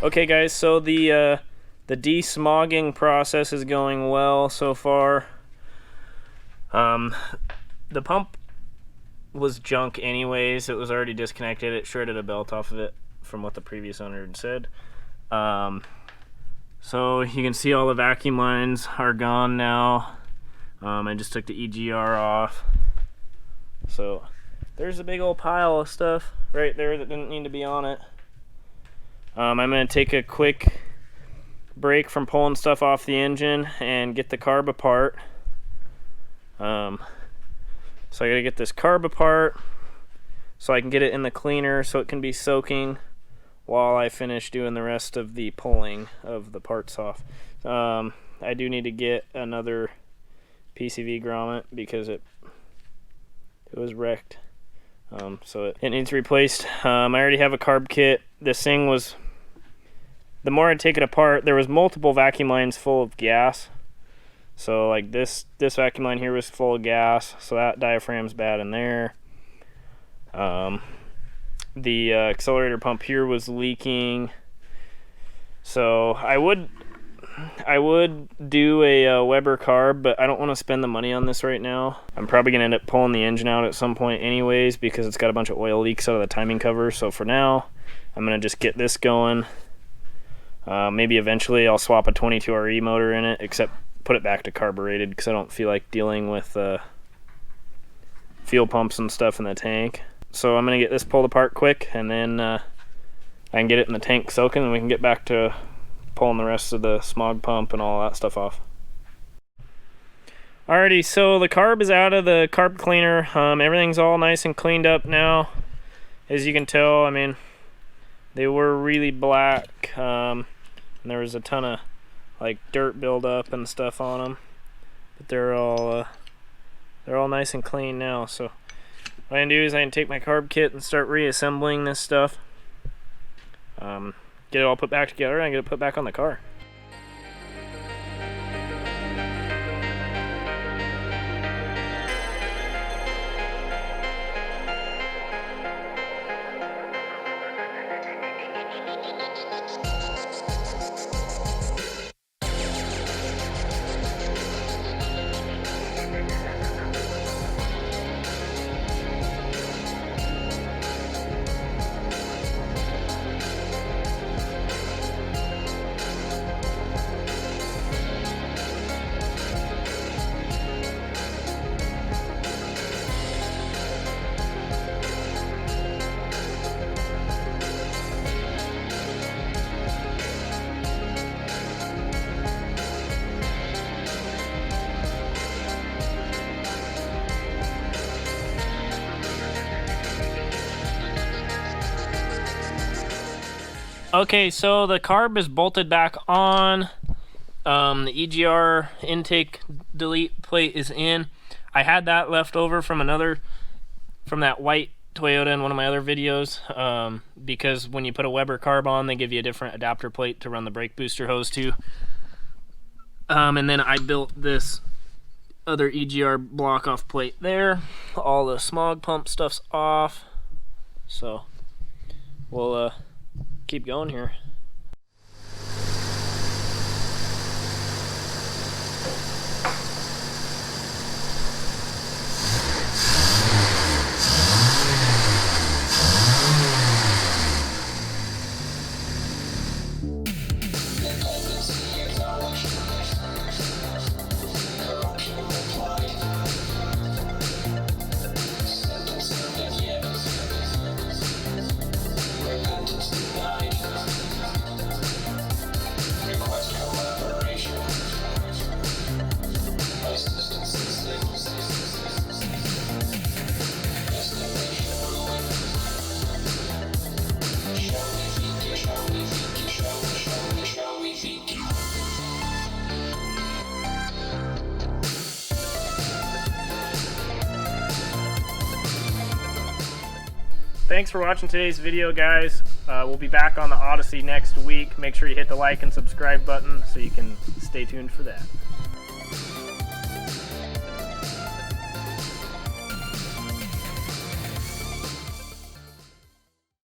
Okay guys, so the de-smogging process is going well so far. The pump was junk anyways. It was already disconnected. It shredded a belt off of it from what the previous owner had said. So you can see all the vacuum lines are gone now. I just took the EGR off. So there's a big old pile of stuff right there that didn't need to be on it. I'm going to take a quick break from pulling stuff off the engine and get the carb apart. So I got to get this carb apart so I can get it in the cleaner so it can be soaking while I finish doing the rest of the pulling of the parts off. I do need to get another PCV grommet because it was wrecked. So it needs replaced. I already have a carb kit. This thing was, the more I take it apart, there was multiple vacuum lines full of gas. So like this vacuum line here was full of gas, so that diaphragm's bad in there. The accelerator pump here was leaking. So I would do a Weber carb, but I don't want to spend the money on this right now. I'm probably going to end up pulling the engine out at some point anyways because it's got a bunch of oil leaks out of the timing cover. So for now, I'm going to just get this going. Maybe eventually I'll swap a 22RE motor in it, except put it back to carbureted because I don't feel like dealing with fuel pumps and stuff in the tank. So I'm going to get this pulled apart quick, and then I can get it in the tank soaking, and we can get back to pulling the rest of the smog pump and all that stuff off. Alrighty, so the carb is out of the carb cleaner. Everything's all nice and cleaned up now. As you can tell, I mean, they were really black, and there was a ton of like dirt buildup and stuff on them. But they're all nice and clean now. So what I can do is I can take my carb kit and start reassembling this stuff. Get it all put back together and get it put back on the car. Okay, so the carb is bolted back on. The EGR intake delete plate is in. I had that left over from that white Toyota in one of my other videos, because when you put a Weber carb on, they give you a different adapter plate to run the brake booster hose to. And then I built this other EGR block off plate there. All the smog pump stuff's off. So we'll keep going here. Thanks for watching today's video, guys. We'll be back on the Odyssey next week. Make sure you hit the like and subscribe button so you can stay tuned for that.